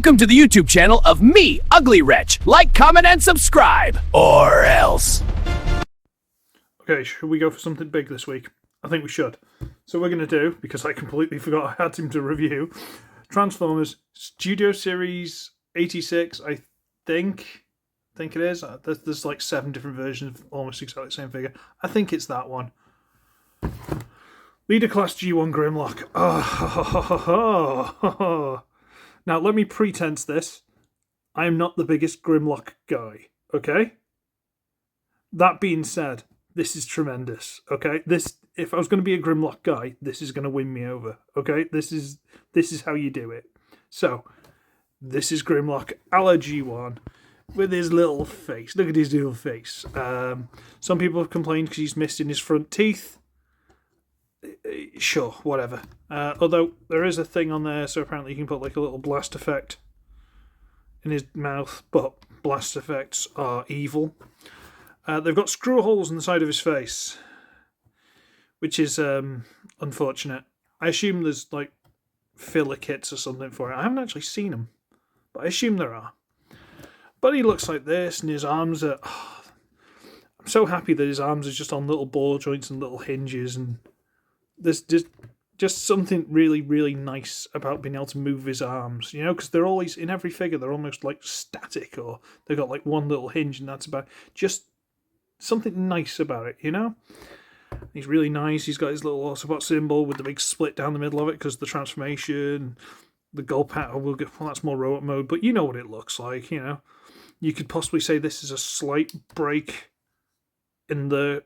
Welcome to the YouTube channel of me, Uglywretch. Like, comment, and subscribe. Or else. Okay, should we go for something big this week? I think we should. So we're going to do, because I completely forgot I had him to review, Transformers Studio Series 86, I think it is. There's like 7 different versions of almost exactly the same figure. I think it's that one. Leader Class G1 Grimlock. Now, let me pretense this. I am not the biggest Grimlock guy, okay? That being said, this is tremendous, okay? If I was going to be a Grimlock guy, this is going to win me over, okay? This is how you do it. So, this is Grimlock a la G1 with his little face. Look at his little face. Some people have complained because he's missing his front teeth. Sure, whatever. Although there is a thing on there, so apparently you can put like a little blast effect in his mouth, but blast effects are evil. They've got screw holes in the side of his face, which is unfortunate. I assume there's like filler kits or something for it. I haven't actually seen them, but I assume there are. But he looks like this, and his arms are... I'm so happy that his arms are just on little ball joints and little hinges, and there's just something really, really nice about being able to move his arms, you know, because they're always, in every figure, they're almost like static, or they've got like one little hinge, and that's about just something nice about it, you know? He's really nice. He's got his little Autobot symbol with the big split down the middle of it because the transformation, the gold pattern, well, that's more robot mode, but you know what it looks like, you know? You could possibly say this is a slight break in the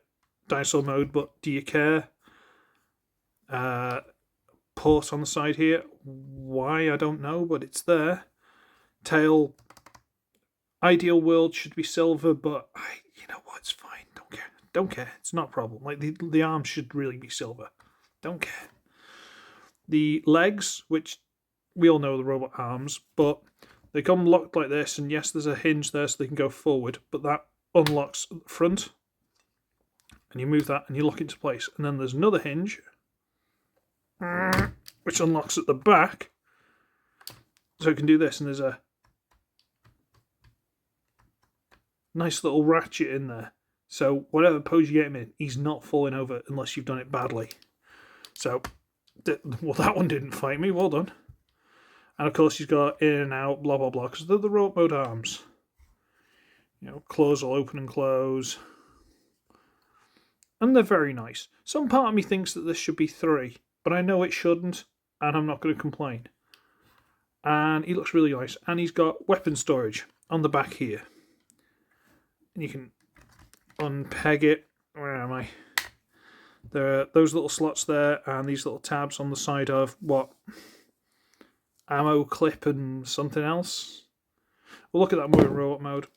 dinosaur mode, but do you care? Port on the side here. Why, I don't know, but it's there. Tail. Ideal world should be silver, but you know what? It's fine. Don't care. It's not a problem. Like the arms should really be silver. Don't care. The legs, which we all know are the robot arms, but they come locked like this, and yes, there's a hinge there so they can go forward, but that unlocks at the front, and you move that and you lock it into place. And then there's another hinge which unlocks at the back, so you can do this, and there's a nice little ratchet in there, so whatever pose you get him in, he's not falling over unless you've done it badly. So, well, that one didn't fight me, well done. And of course he's got in and out, blah blah blah, because they're the robot mode arms. You know, claws will open and close, and they're very nice. Some part of me thinks that this should be 3, but I know it shouldn't, and I'm not going to complain. And he looks really nice. And he's got weapon storage on the back here. And you can unpeg it. Where am I? There are those little slots there, and these little tabs on the side of what? Ammo clip and something else. We'll look at that more in robot mode.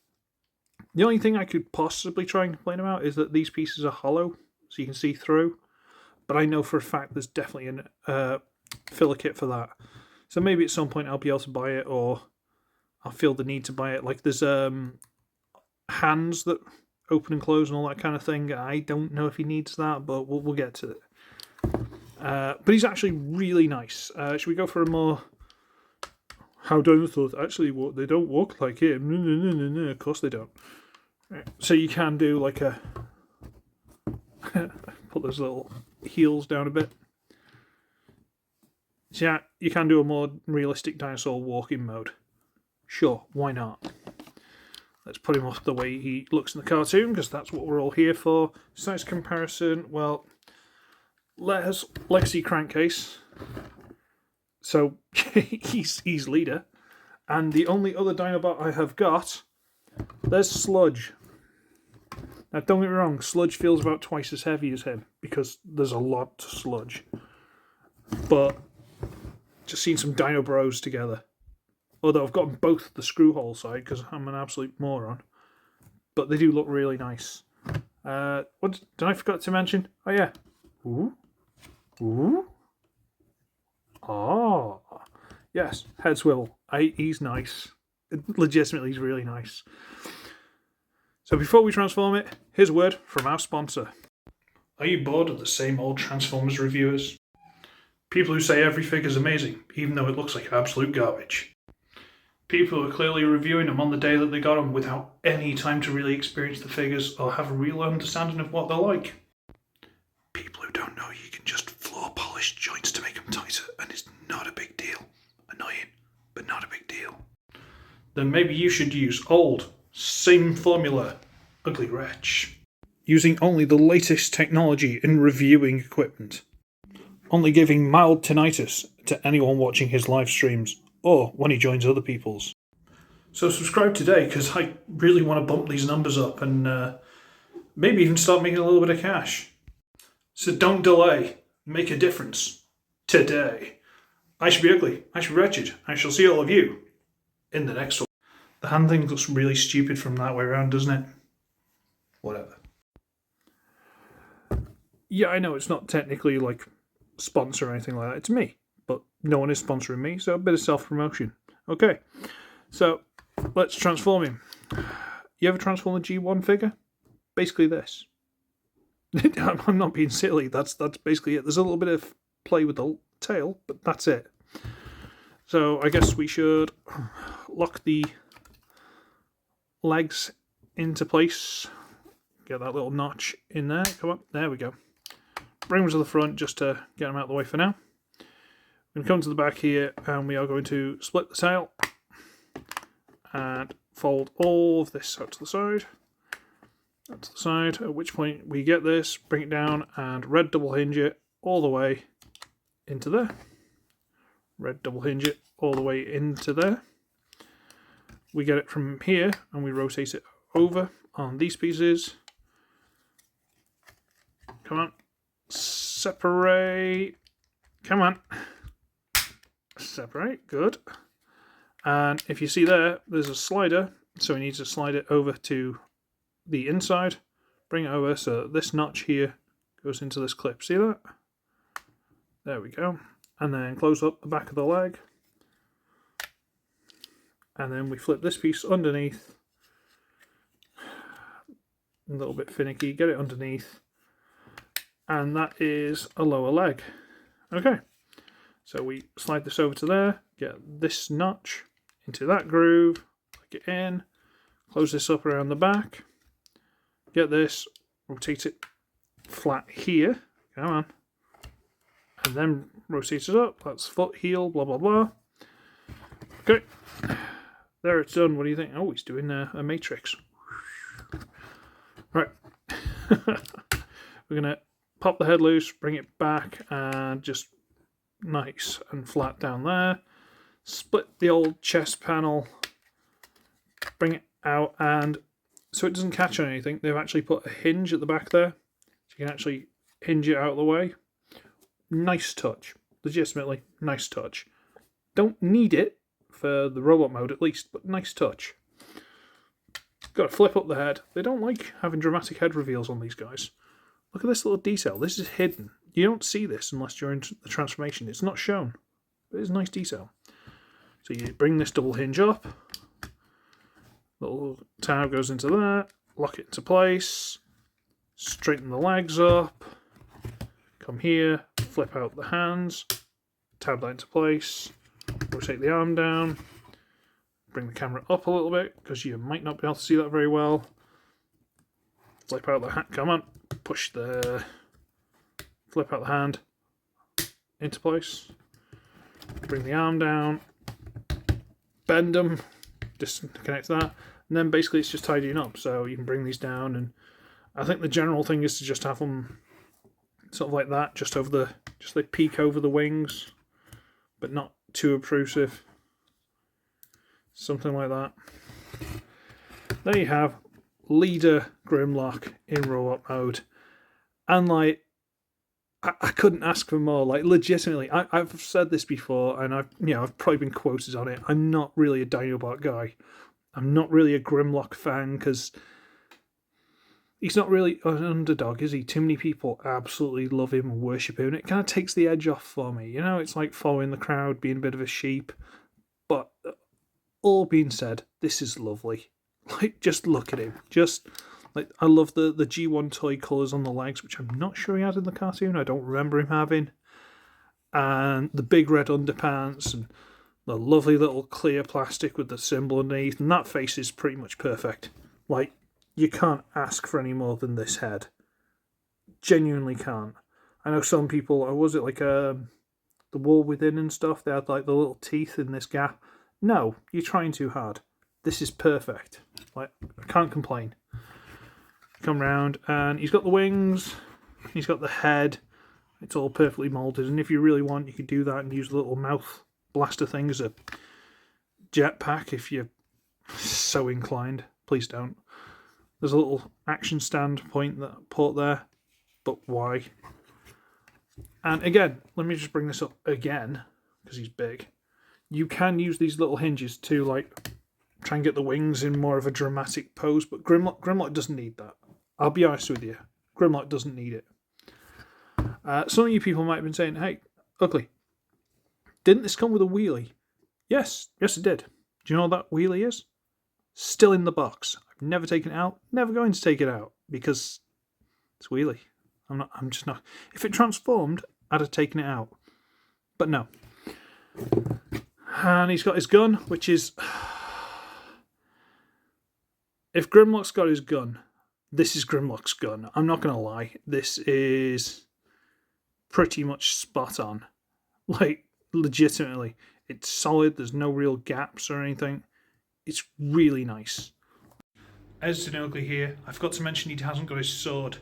The only thing I could possibly try and complain about is that these pieces are hollow, so you can see through. But I know for a fact there's definitely a filler kit for that. So maybe at some point I'll be able to buy it, or I'll feel the need to buy it. Like there's hands that open and close and all that kind of thing. I don't know if he needs that, but we'll get to it. But he's actually really nice. Should we go for a more... How dinosaurs actually walk? They don't walk like him. No, of course they don't. Right. So you can do like a... Put those little heels down a bit. So yeah, you can do a more realistic dinosaur walking mode. Sure, why not? Let's put him off the way he looks in the cartoon, because that's what we're all here for. Size comparison, well, Legacy Crankcase. So he's leader. And the only other Dinobot I have got, there's Sludge. Now, don't get me wrong, Sludge feels about twice as heavy as him, because there's a lot to Sludge. But, just seen some Dino Bros together. Although I've got both the screw hole side, because I'm an absolute moron. But they do look really nice. What did I forget to mention? Oh, yeah. Ooh. Ooh. Oh. Yes, head swivel. He's nice. Legitimately, he's really nice. So before we transform it, here's a word from our sponsor. Are you bored of the same old Transformers reviewers? People who say every figure's amazing, even though it looks like absolute garbage. People are clearly reviewing them on the day that they got them without any time to really experience the figures or have a real understanding of what they're like. People who don't know you can just floor polish joints to make them tighter, and it's not a big deal. Annoying, but not a big deal. Then maybe you should use old, same formula, Uglywretch. Using only the latest technology in reviewing equipment. Only giving mild tinnitus to anyone watching his live streams, or when he joins other people's. So subscribe today, because I really want to bump these numbers up and maybe even start making a little bit of cash. So don't delay. Make a difference. Today. I should be ugly. I should be wretched. I shall see all of you in the next one. The hand thing looks really stupid from that way around, doesn't it? Whatever. Yeah, I know it's not technically like sponsor or anything like that. It's me. But no one is sponsoring me, so a bit of self-promotion. Okay, so let's transform him. You ever transform a G1 figure? Basically this. I'm not being silly. That's basically it. There's a little bit of play with the tail, but that's it. So I guess we should lock the legs into place. Get that little notch in there. Come on, there we go. Bring them to the front just to get them out of the way for now. We're going to come to the back here, and we are going to split the tail and fold all of this out to the side. Out to the side, at which point we get this, bring it down, and red double hinge it all the way into there. Red double hinge it all the way into there. We get it from here, and we rotate it over on these pieces. Come on. Separate. Come on. Separate, good. And if you see there's a slider, so we need to slide it over to the inside, bring it over so that this notch here goes into this clip. See that? There we go. And then close up the back of the leg. And then we flip this piece underneath. A little bit finicky, get it underneath. And that is a lower leg. Okay. So we slide this over to there, get this notch into that groove, plug it in, close this up around the back, get this, rotate it flat here, come on, and then rotate it up, that's foot, heel, blah blah blah. Okay, there it's done. What do you think? Oh, he's doing a matrix. Right, we're going to pop the head loose, bring it back, and just nice and flat down there. Split the old chest panel, bring it out, and so it doesn't catch on anything, they've actually put a hinge at the back there, so you can actually hinge it out of the way. Nice touch. Legitimately, nice touch. Don't need it for the robot mode at least, but nice touch. Got to flip up the head. They don't like having dramatic head reveals on these guys. Look at this little detail. This is hidden. You don't see this unless you're in the transformation. It's not shown. But it's nice detail. So you bring this double hinge up. Little tab goes into that. Lock it into place. Straighten the legs up. Come here. Flip out the hands. Tab that into place. Rotate the arm down. Bring the camera up a little bit because you might not be able to see that very well. Flip out the hand. Come on. Push the... Flip out the hand into place, bring the arm down, bend them, disconnect that, and then basically it's just tidying up. So you can bring these down, and I think the general thing is to just have them sort of like that, just they peek over the wings, but not too obtrusive. Something like that. There you have Leader Grimlock in robot mode, and like, I couldn't ask for more. Like, legitimately, I've said this before, and I've probably been quoted on it. I'm not really a Dinobot guy. I'm not really a Grimlock fan because he's not really an underdog, is he? Too many people absolutely love him and worship him, and it kind of takes the edge off for me. You know, it's like following the crowd, being a bit of a sheep. But all being said, this is lovely. Like, just look at him. Just... Like, I love the G1 toy colours on the legs, which I'm not sure he had in the cartoon. I don't remember him having. And the big red underpants and The lovely little clear plastic with the symbol underneath, and that face is pretty much perfect. Like, you can't ask for any more than this head. Genuinely can't. I know some people, or was it like the wall within and stuff, they had like the little teeth in this gap. No, you're trying too hard. This is perfect. Like, I can't complain. Come round, and he's got the wings, he's got the head, it's all perfectly moulded, and if you really want, you could do that and use a little mouth blaster thing as a jetpack if you're so inclined. Please don't. There's a little action stand port there, but why? And again, let me just bring this up again, because he's big. You can use these little hinges to like try and get the wings in more of a dramatic pose, but Grimlock doesn't need that. I'll be honest with you, Grimlock doesn't need it. Some of you people might have been saying, hey, Ugly, didn't this come with a wheelie? Yes it did. Do you know what that wheelie is? Still in the box. I've never taken it out, never going to take it out, because it's wheelie. I'm just not. If it transformed, I'd have taken it out. But no. And he's got his gun, which is... If Grimlock's got his gun, this is Grimlock's gun. I'm not going to lie. This is pretty much spot on. Like, legitimately. It's solid. There's no real gaps or anything. It's really nice. As Ugly here, I forgot to mention he hasn't got his sword.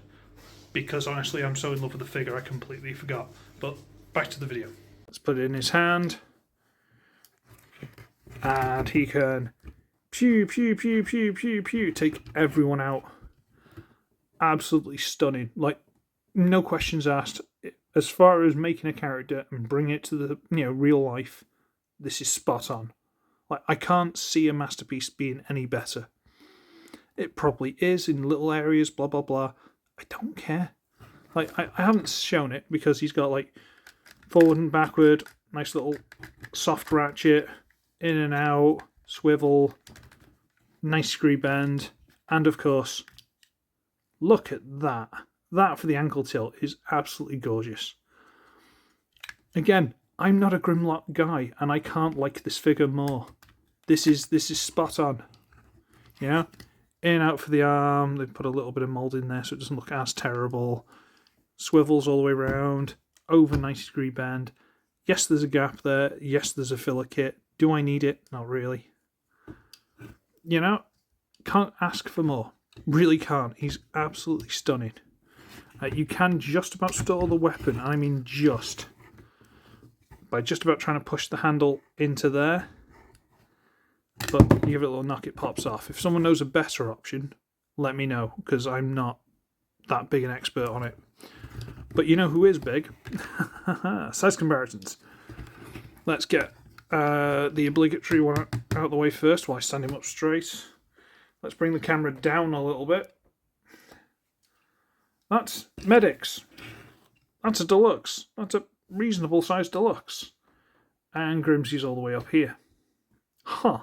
Because honestly, I'm so in love with the figure, I completely forgot. But back to the video. Let's put it in his hand. And he can pew, pew, pew, pew, pew, pew, take everyone out. Absolutely stunning. Like, no questions asked. As far as making a character and bringing it to the real life, this is spot on. Like, I can't see a masterpiece being any better. It probably is in little areas, blah, blah, blah. I don't care. Like, I haven't shown it because he's got, like, forward and backward, nice little soft ratchet, in and out, swivel, nice screw bend, and of course, look at that. That for the ankle tilt is absolutely gorgeous. Again, I'm not a Grimlock guy, and I can't like this figure more. This is spot on. Yeah? In and out for the arm. They put a little bit of mould in there so it doesn't look as terrible. Swivels all the way around. Over 90 degree bend. Yes, there's a gap there. Yes, there's a filler kit. Do I need it? Not really. You know, can't ask for more. Really can't. He's absolutely stunning. You can just about store the weapon. I mean just. By just about trying to push the handle into there. But you give it a little knock, it pops off. If someone knows a better option, let me know, because I'm not that big an expert on it. But you know who is big? Size comparisons. Let's get the obligatory one out of the way first while I stand him up straight. Let's bring the camera down a little bit. That's Medics. That's a deluxe. That's a reasonable size deluxe. And Grimsy's all the way up here. Huh.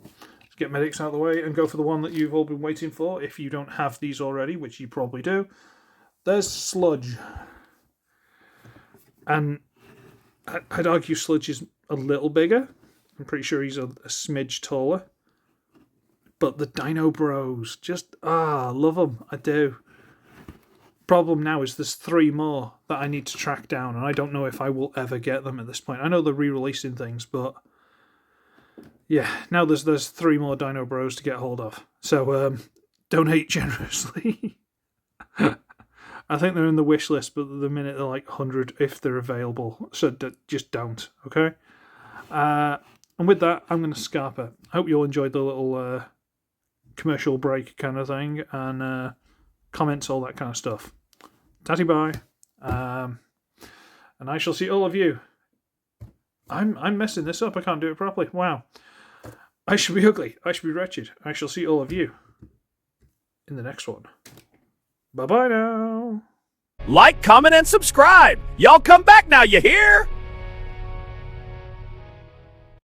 Let's get Medics out of the way and go for the one that you've all been waiting for, if you don't have these already, which you probably do. There's Sludge. And I'd argue Sludge is a little bigger. I'm pretty sure he's a smidge taller. But the Dino Bros, just, love them. I do. Problem now is there's 3 more that I need to track down, and I don't know if I will ever get them at this point. I know they're re-releasing things, but yeah, now there's 3 more Dino Bros to get hold of. So donate generously. I think they're in the wish list, but at the minute they're like 100 if they're available. So just don't, okay? And with that, I'm going to scarper. I hope you all enjoyed the little commercial break kind of thing, and comments, all that kind of stuff. Tatty bye. And I shall see all of you. I'm messing this up. I can't do it properly. Wow. I should be ugly. I should be wretched. I shall see all of you in the next one. Bye-bye now. Like, comment, and subscribe. Y'all come back now, you hear?